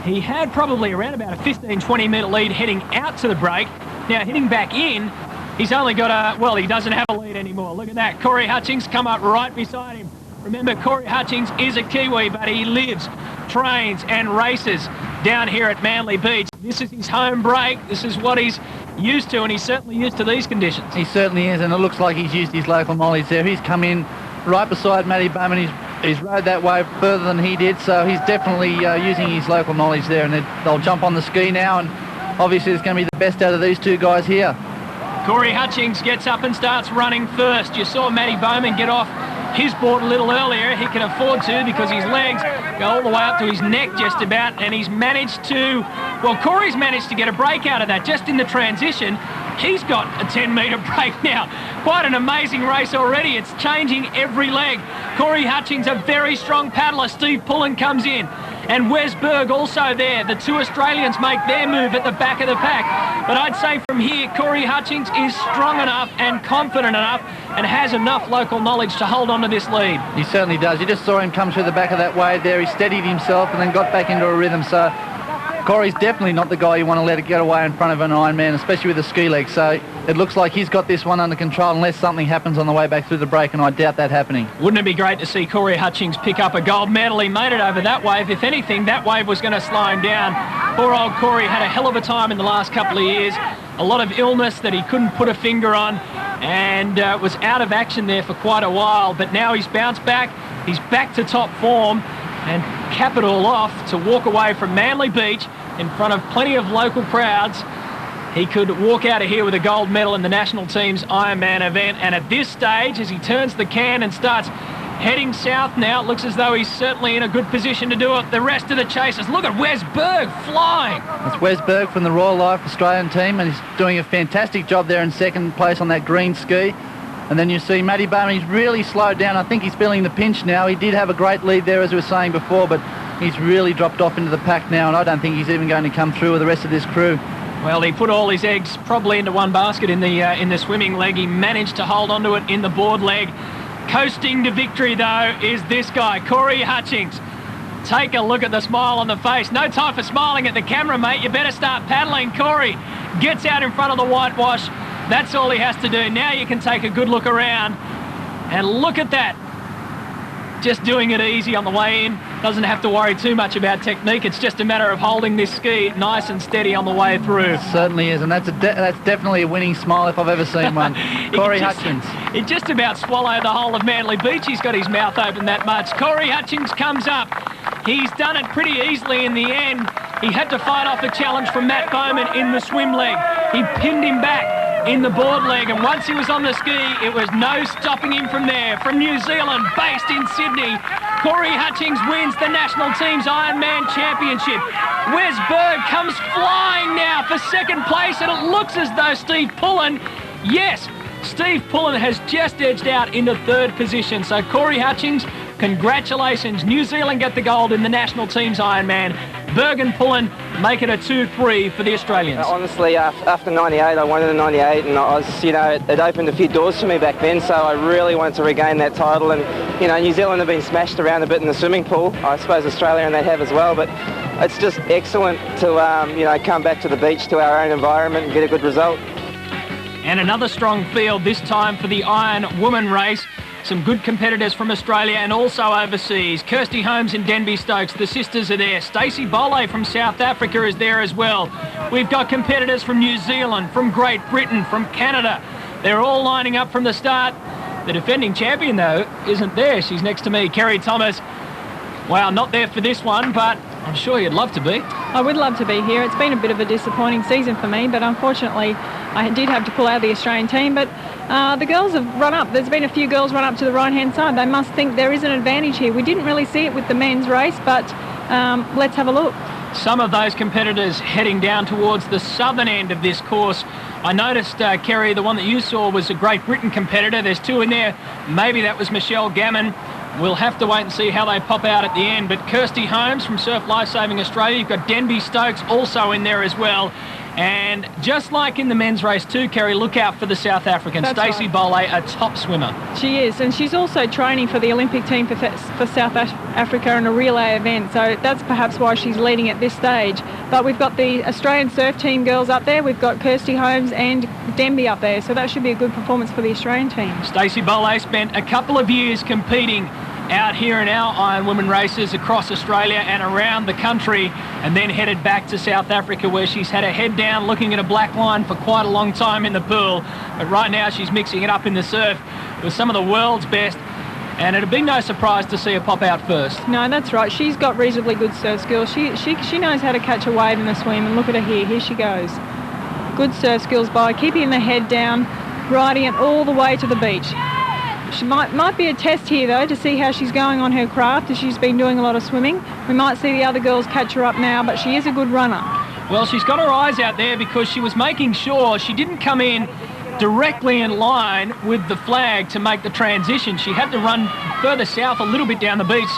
He had probably around about a 15-20 metre lead heading out to the break. Now, heading back in, he's only got a, well, he doesn't have a lead anymore. Look at that. Corey Hutchings come up right beside him. Remember, Corey Hutchings is a Kiwi, but he lives, trains and races down here at Manly Beach. This is his home break. This is what he's used to, and he's certainly used to these conditions. He certainly is, and it looks like he's used his local knowledge there. He's come in right beside Matty Bowman. He's rode that wave further than he did, so he's definitely using his local knowledge there, and they'll jump on the ski now, and obviously it's going to be the best out of these two guys here. Corey Hutchings gets up and starts running first. You saw Matty Bowman get off his board a little earlier. He can afford to because his legs go all the way up to his neck just about, and he's managed to, well, Corey's managed to get a break out of that just in the transition. He's got a 10-metre break now. Quite an amazing race already. It's changing every leg. Corey Hutchings, a very strong paddler. Steve Pullen comes in. And Wes Berg also there. The two Australians make their move at the back of the pack. But I'd say from here, Corey Hutchings is strong enough and confident enough and has enough local knowledge to hold on to this lead. He certainly does. You just saw him come through the back of that wave there. He steadied himself and then got back into a rhythm. So Corey's definitely not the guy you want to let it get away in front of an Ironman, especially with a ski leg. So it looks like he's got this one under control unless something happens on the way back through the break, and I doubt that happening. Wouldn't it be great to see Corey Hutchings pick up a gold medal? He made it over that wave. If anything, that wave was going to slow him down. Poor old Corey had a hell of a time in the last couple of years. A lot of illness that he couldn't put a finger on, and was out of action there for quite a while. But now he's bounced back. He's back to top form, and cap it all off to walk away from Manly Beach in front of plenty of local crowds. He could walk out of here with a gold medal in the national team's Ironman event. And at this stage, as he turns the can and starts heading south now, it looks as though he's certainly in a good position to do it. The rest of the chasers, look at Wes Berg flying. That's Wes Berg from the Royal Life Australian team, and he's doing a fantastic job there in second place on that green ski. And then you see Matty Bowman, he's really slowed down. I think he's feeling the pinch now. He did have a great lead there, as we were saying before, but he's really dropped off into the pack now, and I don't think he's even going to come through with the rest of this crew. Well, he put all his eggs probably into one basket in the swimming leg. He managed to hold onto it in the board leg. Coasting to victory, though, is this guy, Corey Hutchings. Take a look at the smile on the face. No time for smiling at the camera, mate. You better start paddling. Corey gets out in front of the whitewash, That's all he has to do. Now you can take a good look around and look at that. Just doing it easy on the way in. Doesn't have to worry too much about technique. It's just a matter of holding this ski nice and steady on the way through. Certainly is, and that's definitely a winning smile if I've ever seen one. Corey Hutchings. He just about swallowed the whole of Manly Beach. He's got his mouth open that much. Corey Hutchings comes up. He's done it pretty easily in the end. He had to fight off a challenge from Matt Bowman in the swim leg. He pinned him back in the board leg, and once he was on the ski, it was no stopping him from there. From New Zealand, based in Sydney, Corey Hutchings wins the national team's Ironman Championship. Wes Berg comes flying now for second place, and it looks as though Steve Pullen, yes, Steve Pullen has just edged out into third position. So Corey Hutchings, congratulations. New Zealand get the gold in the national team's Ironman. Berg and Pullen make it a 2-3 for the Australians. Honestly, after 98, I won in the 98, and I was, it opened a few doors for me back then, so I really wanted to regain that title. And, New Zealand have been smashed around a bit in the swimming pool. I suppose Australia and they have as well, but it's just excellent to, come back to the beach, to our own environment and get a good result. And another strong field, this time for the Iron Woman race. Some good competitors from Australia and also overseas. Kirsty Holmes and Denby Stokes, the sisters are there. Stacey Bolle from South Africa is there as well. We've got competitors from New Zealand, from Great Britain, from Canada. They're all lining up from the start. The defending champion, though, isn't there. She's next to me, Kerry Thomas. Well, not there for this one, but I'm sure you'd love to be. I would love to be here. It's been a bit of a disappointing season for me, but unfortunately I did have to pull out of the Australian team. But the girls have run up. There's been a few girls run up to the right-hand side. They must think there is an advantage here. We didn't really see it with the men's race, but let's have a look. Some of those competitors heading down towards the southern end of this course. I noticed, Kerry, the one that you saw was a Great Britain competitor. There's two in there. Maybe that was Michelle Gammon. We'll have to wait and see how they pop out at the end. But Kirsty Holmes from Surf Lifesaving Australia, you've got Denby Stokes also in there as well. And just like in the men's race too, Kerry, look out for the South African, Stacey Bolle, a top swimmer. She is, and she's also training for the Olympic team for South Africa in a relay event, so that's perhaps why she's leading at this stage. But we've got the Australian surf team girls up there, we've got Kirsty Holmes and Denby up there, so that should be a good performance for the Australian team. Stacey Bolle spent a couple of years competing out here in our Iron Women races across Australia and around the country, and then headed back to South Africa, where she's had her head down looking at a black line for quite a long time in the pool. But right now she's mixing it up in the surf with some of the world's best, and it'd be no surprise to see her pop out first. No, that's right. She's got reasonably good surf skills. She knows how to catch a wave in the swim, and look at her here. Here she goes. Good surf skills by keeping the head down, riding it all the way to the beach. She might be a test here, though, to see how she's going on her craft, as she's been doing a lot of swimming. We might see the other girls catch her up now, but she is a good runner. Well, she's got her eyes out there because she was making sure she didn't come in directly in line with the flag to make the transition. She had to run further south a little bit down the beach,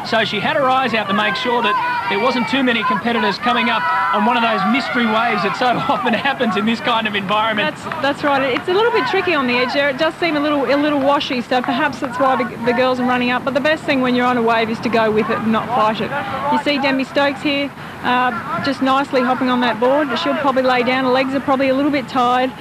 so she had her eyes out to make sure that there wasn't too many competitors coming up on one of those mystery waves that so often happens in this kind of environment. That's right. It's a little bit tricky on the edge there. It does seem a little washy, so perhaps that's why the girls are running up. But the best thing when you're on a wave is to go with it and not fight it. You see Denby Stokes here, just nicely hopping on that board. She'll probably lay down. Her legs are probably a little bit tired.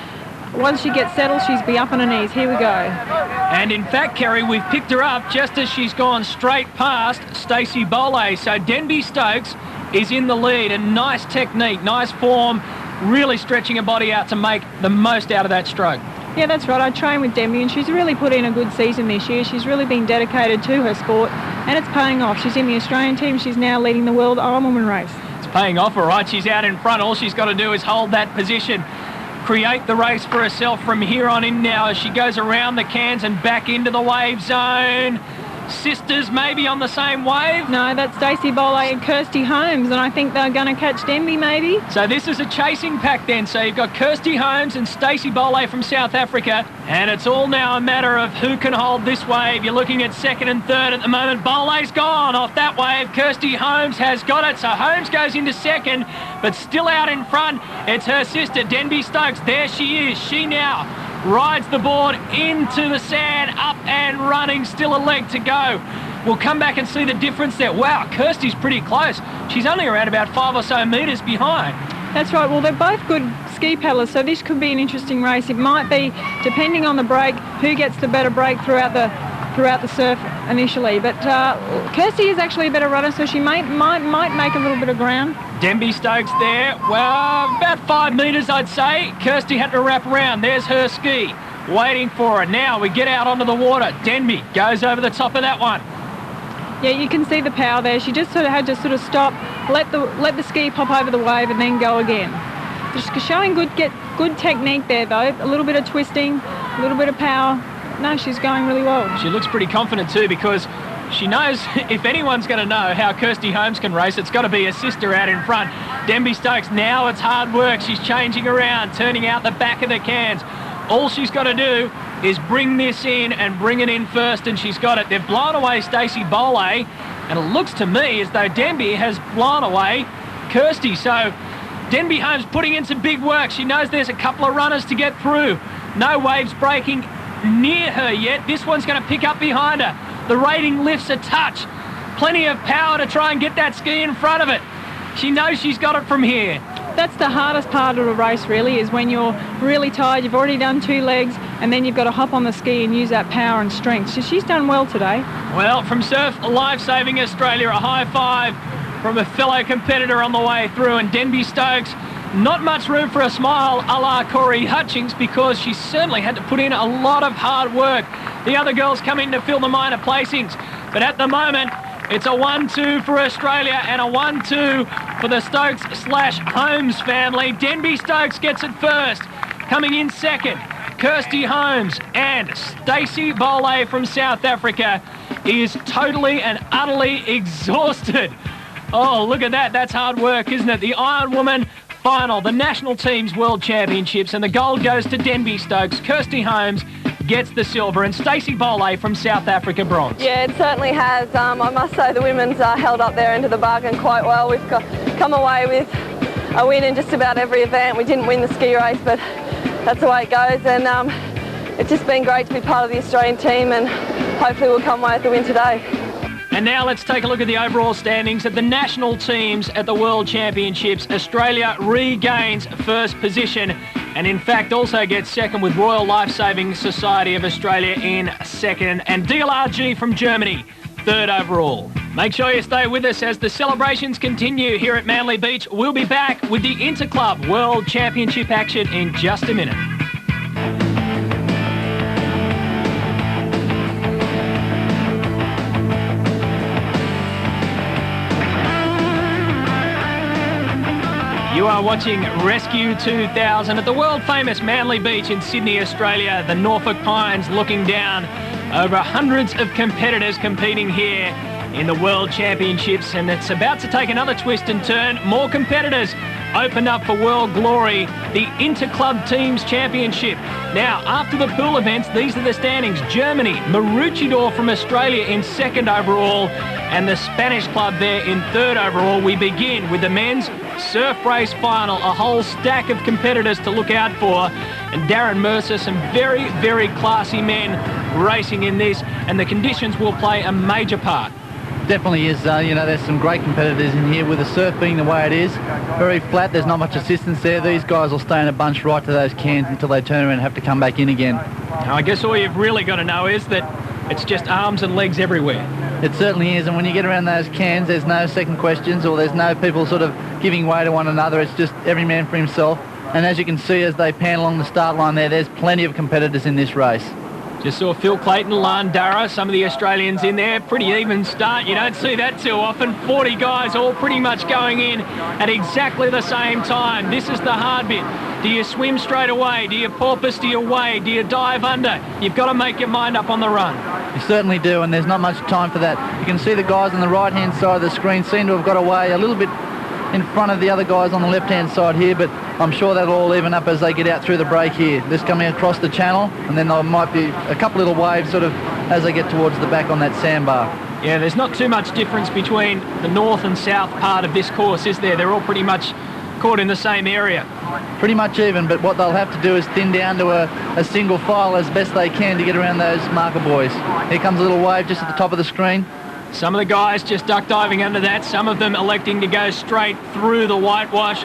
Once she gets settled, she's be up on her knees. Here we go. And in fact, Kerry, we've picked her up just as she's gone straight past Stacey Bolle. So Denby Stokes is in the lead, and nice technique, nice form, really stretching her body out to make the most out of that stroke. Yeah, that's right. I train with Denby, and she's really put in a good season this year. She's really been dedicated to her sport, and it's paying off. She's in the Australian team. She's now leading the World Iron Woman race. It's paying off, all right. She's out in front. All she's got to do is hold that position, create the race for herself from here on in now as she goes around the cans and back into the wave zone. Sisters maybe on the same wave? No, that's Stacey Bolle and Kirsty Holmes, and I think they're going to catch Denby maybe. So this is a chasing pack then. So you've got Kirsty Holmes and Stacey Bolle from South Africa, and it's all now a matter of who can hold this wave. You're looking at second and third at the moment. Bolle's gone off that wave. Kirsty Holmes has got it, so Holmes goes into second, but still out in front. It's her sister, Denby Stokes. There she is. She now rides the board into the sand, up and running, still a leg to go. We'll come back and see the difference there. Wow, Kirsty's pretty close. She's only around about 5 or so metres behind. That's right. Well, they're both good ski paddlers, so this could be an interesting race. It might be, depending on the break, who gets the better break throughout the surf initially. But Kirsty is actually a better runner, so she might make a little bit of ground. Denby Stokes there. Well, about 5 metres, I'd say. Kirsty had to wrap around. There's her ski, waiting for her. Now we get out onto the water. Denby goes over the top of that one. Yeah, you can see the power there. She just had to stop, let the ski pop over the wave and then go again. Just showing good technique there though. A little bit of twisting, a little bit of power. No, she's going really well. She looks pretty confident too, because she knows if anyone's going to know how Kirsty Holmes can race, it's got to be her sister out in front. Denby Stokes, now it's hard work. She's changing around, turning out the back of the cans. All she's got to do is bring this in and bring it in first, and she's got it. They've blown away 𝒂𝒊𝒊𝒊, and it looks to me as though Denby has blown away Kirsty. So Denby Holmes putting in some big work. She knows there's a couple of runners to get through. No waves breaking near her yet. This one's going to pick up behind her. The rating lifts a touch. Plenty of power to try and get that ski in front of it. She knows she's got it from here. That's the hardest part of the race really, is when you're really tired, you've already done 2 legs, and then you've got to hop on the ski and use that power and strength. So she's done well today. Well, from Surf Life Saving Australia, a high five from a fellow competitor on the way through, and Denby Stokes, not much room for a smile a la Corey Hutchings, because she certainly had to put in a lot of hard work. The other girls come in to fill the minor placings, but at the moment it's a 1-2 for Australia and a 1-2 for the Stokes/Holmes family. Denby Stokes gets it first. Coming in second, Kirsty Holmes, and 𝒂𝒊𝒊𝒊𝒊 from South Africa is totally and utterly exhausted. Oh, look at that. That's hard work, isn't it? The Iron Woman final, the national team's world championships, and the gold goes to Denby Stokes. Kirsty Holmes gets the silver, and 𝒂𝒊𝒊𝒊𝒊 from South Africa bronze. Yeah, it certainly has. I must say the women's held up their end of the bargain quite well. We've come away with a win in just about every event. We didn't win the ski race, but that's the way it goes, and it's just been great to be part of the Australian team, and hopefully we'll come away with the win today. And now let's take a look at the overall standings of the national teams at the World Championships. Australia regains first position, and in fact also gets second, with Royal Life Saving Society of Australia in second, and DLRG from Germany third overall. Make sure you stay with us as the celebrations continue here at Manly Beach. We'll be back with the Interclub World Championship action in just a minute. You are watching Rescue 2000 at the world-famous Manly Beach in Sydney, Australia. The Norfolk Pines looking down over hundreds of competitors competing here in the World Championships, and it's about to take another twist and turn. More competitors opened up for world glory, the Interclub Teams Championship. Now, after the pool events, these are the standings. Germany, Maroochydore from Australia in second overall, and the Spanish club there in third overall. We begin with the men's surf race final, a whole stack of competitors to look out for, and Darren Mercer, some very, very classy men racing in this, and the conditions will play a major part. Definitely is. You know, there's some great competitors in here, with the surf being the way it is. Very flat, there's not much assistance there. These guys will stay in a bunch right to those cans until they turn around and have to come back in again. Now, I guess all you've really got to know is that it's just arms and legs everywhere. It certainly is, and when you get around those cans, there's no second questions, or there's no people sort of giving way to one another. It's just every man for himself. And as you can see, as they pan along the start line there's plenty of competitors in this race. Just saw Phil Clayton, Lan Dara, some of the Australians in there. Pretty even start. You don't see that too often. 40 guys all pretty much going in at exactly the same time. This is the hard bit. Do you swim straight away? Do you porpoise? Do you wade? Do you dive under? You've got to make your mind up on the run. You certainly do, and there's not much time for that. You can see the guys on the right-hand side of the screen seem to have got away a little bit in front of the other guys on the left-hand side here, but I'm sure that'll all even up as they get out through the break here. Just coming across the channel, and then there might be a couple little waves sort of as they get towards the back on that sandbar. Yeah, there's not too much difference between the north and south part of this course, is there? They're all pretty much caught in the same area. Pretty much even, but what they'll have to do is thin down to a single file as best they can to get around those marker buoys. Here comes a little wave just at the top of the screen. Some of the guys just duck diving under that, some of them electing to go straight through the whitewash.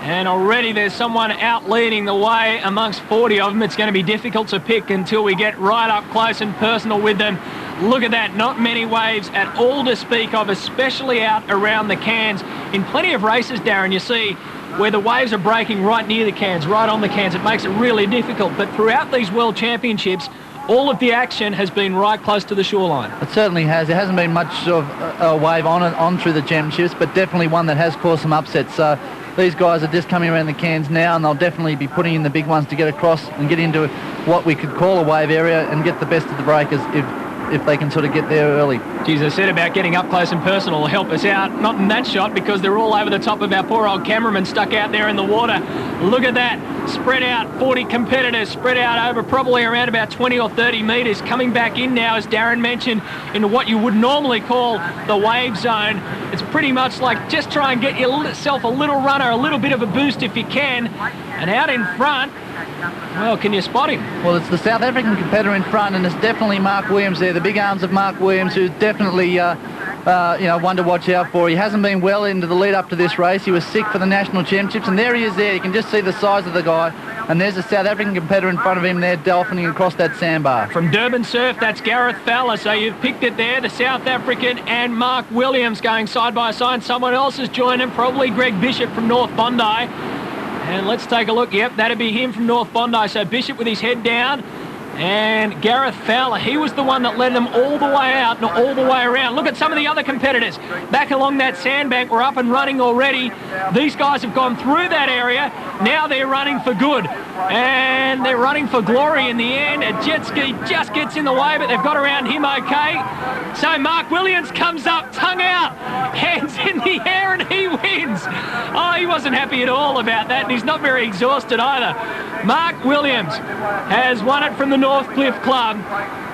And already there's someone out leading the way amongst 40 of them. It's going to be difficult to pick until we get right up close and personal with them. Look at that, not many waves at all to speak of, especially out around the cans. In plenty of races, Darren, you see where the waves are breaking right near the cans, right on the cans. It makes it really difficult. But throughout these World Championships, all of the action has been right close to the shoreline. It certainly has. There hasn't been much of a wave on through the championships, but definitely one that has caused some upsets. So these guys are just coming around the cans now, and they'll definitely be putting in the big ones to get across and get into what we could call a wave area and get the best of the breakers if they can sort of get there early. Geez, I said about getting up close and personal will help us out. Not in that shot, because they're all over the top of our poor old cameraman stuck out there in the water. Look at that. Spread out, 40 competitors spread out over probably around about 20 or 30 metres. Coming back in now, as Darren mentioned, into what you would normally call the wave zone. It's pretty much like just try and get yourself a little runner, a little bit of a boost if you can. And out in front, well, can you spot him? Well, it's the South African competitor in front, and it's definitely Mark Williams there, the big arms of Mark Williams, who's definitely one to watch out for. He hasn't been well into the lead up to this race. He was sick for the national championships, and there he is there. You can just see the size of the guy, and there's a South African competitor in front of him there, dolphining across that sandbar. From Durban Surf, that's Gareth Fowler, so you've picked it there, the South African and Mark Williams going side by side. Someone else has joined him, probably Greg Bishop from North Bondi. And let's take a look. Yep, that'd be him from North Bondi. So Bishop with his head down. And Gareth Fowler, he was the one that led them all the way out and all the way around. Look at some of the other competitors. Back along that sandbank, we're up and running already. These guys have gone through that area. Now they're running for good. And they're running for glory in the end. A jet ski just gets in the way, but they've got around him okay. So Mark Williams comes up, tongue out, hands in the air, and he wins. Oh, he wasn't happy at all about that, and he's not very exhausted either. Mark Williams has won it from the Northcliffe Club.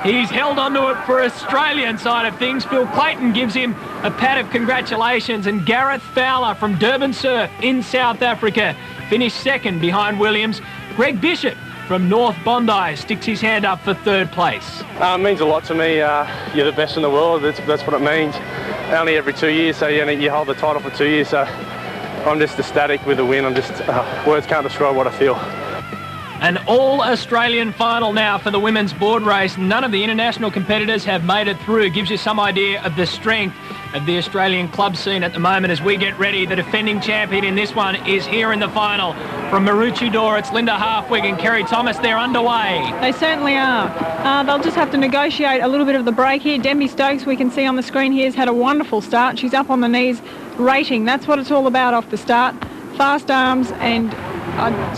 He's held onto it for Australian side of things. Phil Clayton gives him a pat of congratulations, and Gareth Fowler from Durban Surf in South Africa finished second behind Williams. Greg Bishop from North Bondi sticks his hand up for third place. It means a lot to me. You're the best in the world. That's what it means. Only every 2 years, so you hold the title for 2 years. So I'm just ecstatic with the win. I'm just words can't describe what I feel. An all-Australian final now for the women's board race. None of the international competitors have made it through. It gives you some idea of the strength of the Australian club scene at the moment as we get ready. The defending champion in this one is here in the final. From Maroochydore, it's Linda Halfwig and Kerry Thomas. They're underway. They certainly are. They'll just have to negotiate a little bit of the break here. Denby Stokes, we can see on the screen here, has had a wonderful start. She's up on the knees, rating. That's what it's all about off the start. Fast arms, and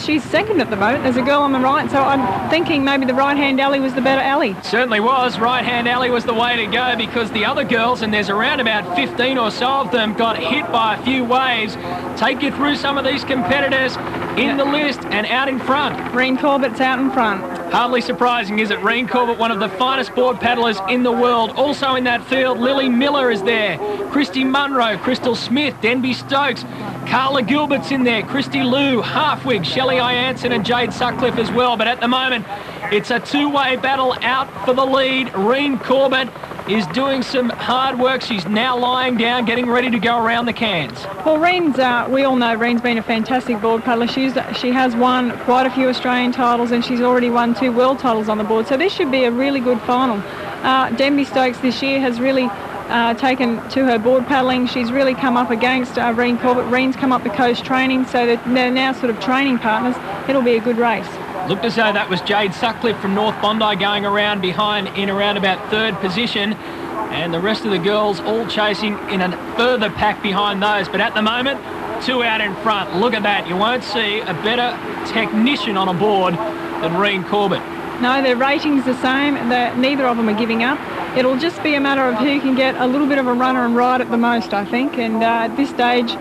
she's second at the moment. There's a girl on the right, so I'm thinking maybe the right-hand alley was the better alley. Certainly was. Right-hand alley was the way to go, because the other girls, and there's around about 15 or so of them, got hit by a few waves. Take you through some of these competitors in the list and out in front. Reen Corbett's out in front. Hardly surprising, is it? Reen Corbett, one of the finest board paddlers in the world. Also in that field, Lily Miller is there. Christy Munro, Crystal Smith, Denby Stokes, Carla Gilbert's in there, Christy Liu, Halfwig, Shelley Ianson and 𝒗𝒖𝒐𝒊 as well. But at the moment, it's a two-way battle out for the lead. Reen Corbett is doing some hard work. She's now lying down, getting ready to go around the cans. Well, Reen's, we all know Reen's been a fantastic board paddler. She has won quite a few Australian titles, and she's already won 2 world titles on the board. So this should be a really good final. Denby Stokes this year has really taken to her board paddling. She's really come up against Reen Corbett. Reen's come up the coast training, so that they're now sort of training partners. It'll be a good race. Looked as though that was 𝒗𝒐𝒊 from North Bondi going around behind in around about third position, and the rest of the girls all chasing in a further pack behind those. But at the moment, 2 out in front. Look at that. You won't see a better technician on a board than Reen Corbett. No, their rating's the same. Neither of them are giving up. It'll just be a matter of who can get a little bit of a runner and ride at the most, I think. And at this stage,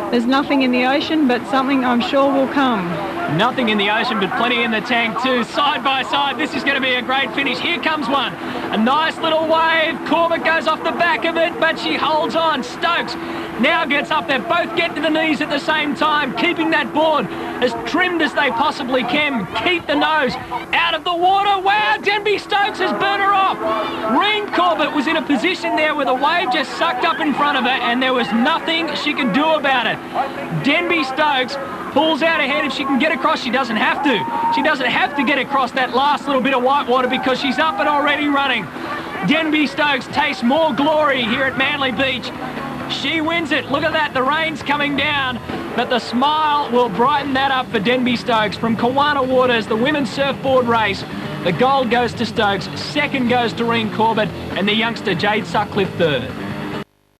there's nothing in the ocean, but something I'm sure will come. Nothing in the ocean, but plenty in the tank too. Side by side, this is going to be a great finish. Here comes one. A nice little wave. Corbett goes off the back of it, but she holds on. Stokes now gets up there. Both get to the knees at the same time, keeping that board as trimmed as they possibly can. Keep the nose out of the water. Wow, Denby Stokes has burnt her off. Reen Corbett was in a position there where the wave just sucked up in front of her, and there was nothing she could do about it. Denby Stokes pulls out ahead. If she can get across, she doesn't have to. She doesn't have to get across that last little bit of whitewater because she's up and already running. Denby Stokes tastes more glory here at Manly Beach. She wins it. Look at that. The rain's coming down, but the smile will brighten that up for Denby Stokes. From Kawana Waters, the women's surfboard race, the gold goes to Stokes, second goes to Reen Corbett, and the youngster 𝒗𝒐𝒊𝒓 third.